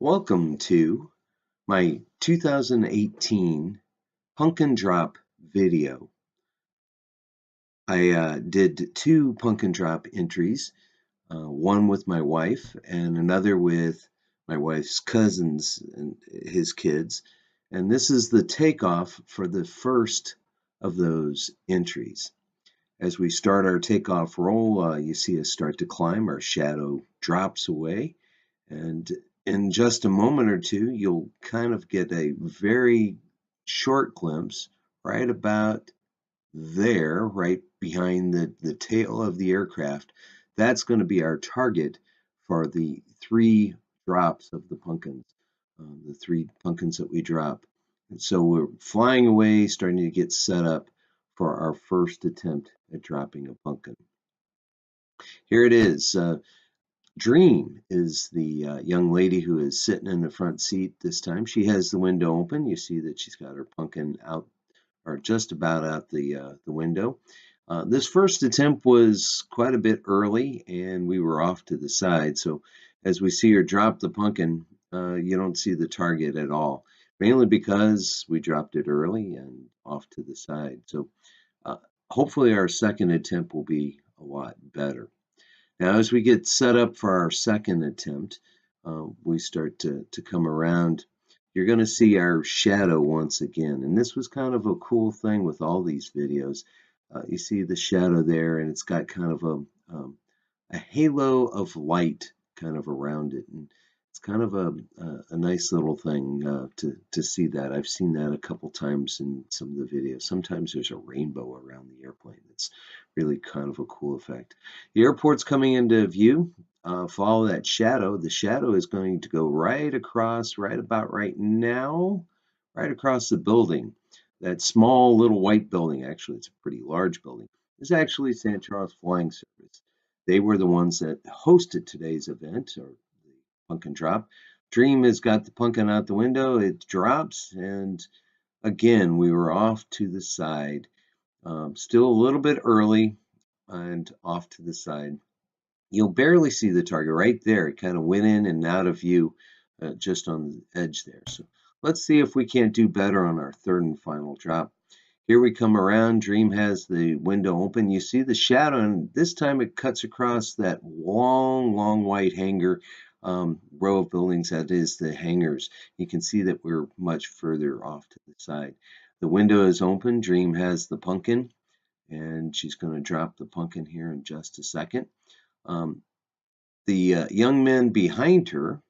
Welcome to my 2018 Pumpkin Drop video. I did two Pumpkin Drop entries, one with my wife and another with my wife's cousins and his kids. And this is the takeoff for the first of those entries. As we start our takeoff roll, you see us start to climb. Our shadow drops away. And in just a moment or two, you'll kind of get a very short glimpse right about there, right behind the tail of the aircraft. That's going to be our target for the three drops of the pumpkins, the three pumpkins that we drop. And so we're flying away, starting to get set up for our first attempt at dropping a pumpkin. Here it is. Dream is the young lady who is sitting in the front seat this time. She has the window open. You see that she's got her pumpkin out, or just about out the window. This first attempt was quite a bit early, and we were off to the side. So as we see her drop the pumpkin, you don't see the target at all, mainly because we dropped it early and off to the side. So uh, hopefully our second attempt will be a lot better. Now, as we get set up for our second attempt, we start to come around. You're going to see our shadow once again. And this was kind of a cool thing with all these videos. You see the shadow there, and it's got kind of a halo of light kind of around it. And it's kind of a nice little thing to see that. I've seen that a couple times in some of the videos. Sometimes there's a rainbow around the airplane. It's really kind of a cool effect. The airport's coming into view. Follow that shadow. The shadow is going to go right across, right about right now, right across the building. That small little white building, actually, it's a pretty large building, is actually San Charles Flying Service. They were the ones that hosted today's event, or the pumpkin drop. Dream has got the pumpkin out the window. It drops, and again, we were off to the side. Still a little bit early and off to the side. You'll barely see the target right there. It kind of went in and out of view just on the edge there. So let's see if we can't do better on our third and final drop. Here we come around. Dream has the window open. You see the shadow, and this time it cuts across that long white hangar row of buildings. That is the hangars. You can see that we're much further off to the side. The window is open. Dream has the pumpkin, and she's going to drop the pumpkin here in just a second. Um, the young men behind her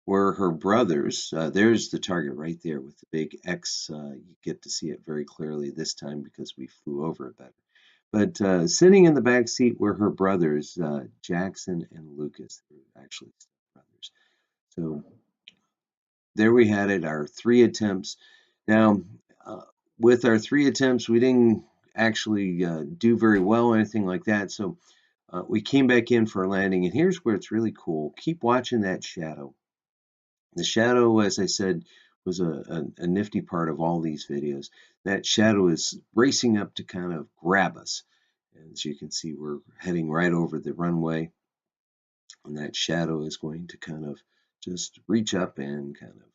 were her brothers. There's the target right there with the big X. You get to see it very clearly this time because we flew over it better. But sitting in the back seat were her brothers, Jackson and Lucas. They're actually brothers. So there we had it, our three attempts. Now, uh, with our three attempts, we didn't actually do very well or anything like that. So we came back in for a landing, and here's where it's really cool. Keep watching that shadow. The shadow, as I said, was a nifty part of all these videos. That shadow is racing up to kind of grab us. As you can see, we're heading right over the runway, and that shadow is going to kind of just reach up and kind of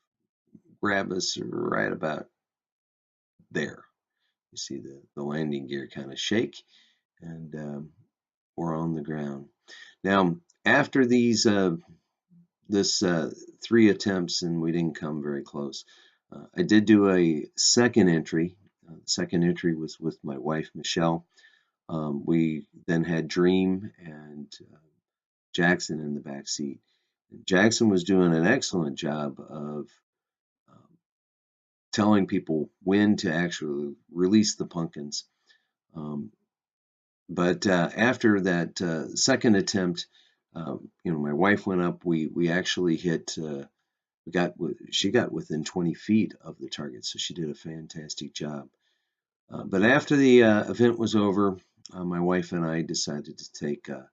grab us right about there. You see the landing gear kind of shake, and we're on the ground. Now, after this three attempts, and we didn't come very close. I did do a second entry. The second entry was with my wife, Michelle. We then had Dream and Jackson in the back seat. Jackson was doing an excellent job of um, telling people when to actually release the pumpkins. Um, but after that second attempt, my wife went up. We actually hit. She got within 20 feet of the target, so she did a fantastic job. But after the event was over, my wife and I decided to take a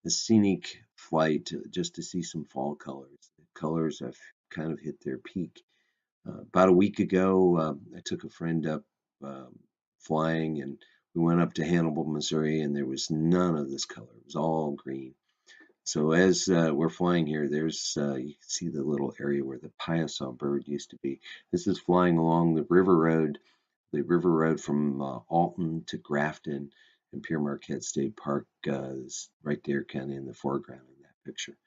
scenic flight just to see some fall colors. The colors have kind of hit their peak. About a week ago, I took a friend up flying, and we went up to Hannibal, Missouri, and there was none of this color. It was all green. So as we're flying here, there's you can see the little area where the piasaw bird used to be. This is flying along the river road from Alton to Grafton, and Pere Marquette State Park is right there, kind of in the foreground in that picture.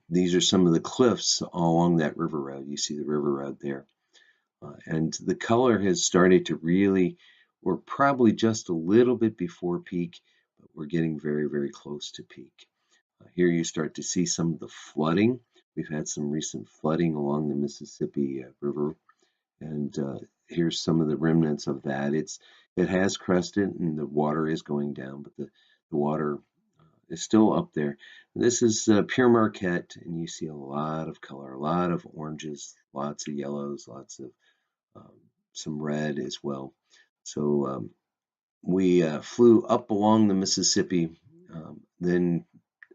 These are some of the cliffs along that river road. You see the river road there. And the color has started to really, we're probably just a little bit before peak, but we're getting very, very close to peak. Here you start to see some of the flooding. We've had some recent flooding along the Mississippi River, and here's some of the remnants of that. It has crested and the water is going down, but the water is still up there. This is Pure Marquette, and you see a lot of color, a lot of oranges, lots of yellows, lots of um, some red as well. So we flew up along the Mississippi, then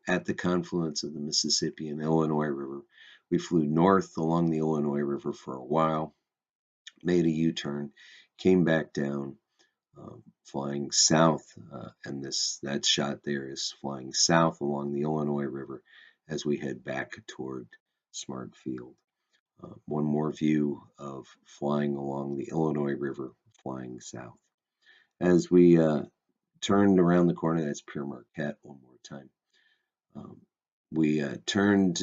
at the confluence of the Mississippi and Illinois River. We flew north along the Illinois River for a while, made a U-turn, came back down, flying south, and that shot there is flying south along the Illinois River as we head back toward Smart Field. One more view of flying along the Illinois River, flying south. As we turned around the corner, that's Pure Marquette one more time. Um, we turned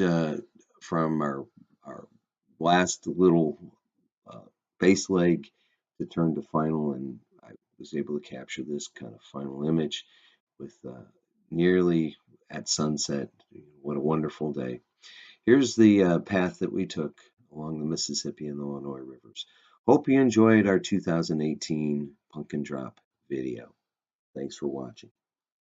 from our last little uh, base leg to turn to final, and I was able to capture this kind of final image with nearly at sunset. What a wonderful day. Here's the path that we took along the Mississippi and Illinois rivers. Hope you enjoyed our 2018 Pumpkin Drop video. Thanks for watching.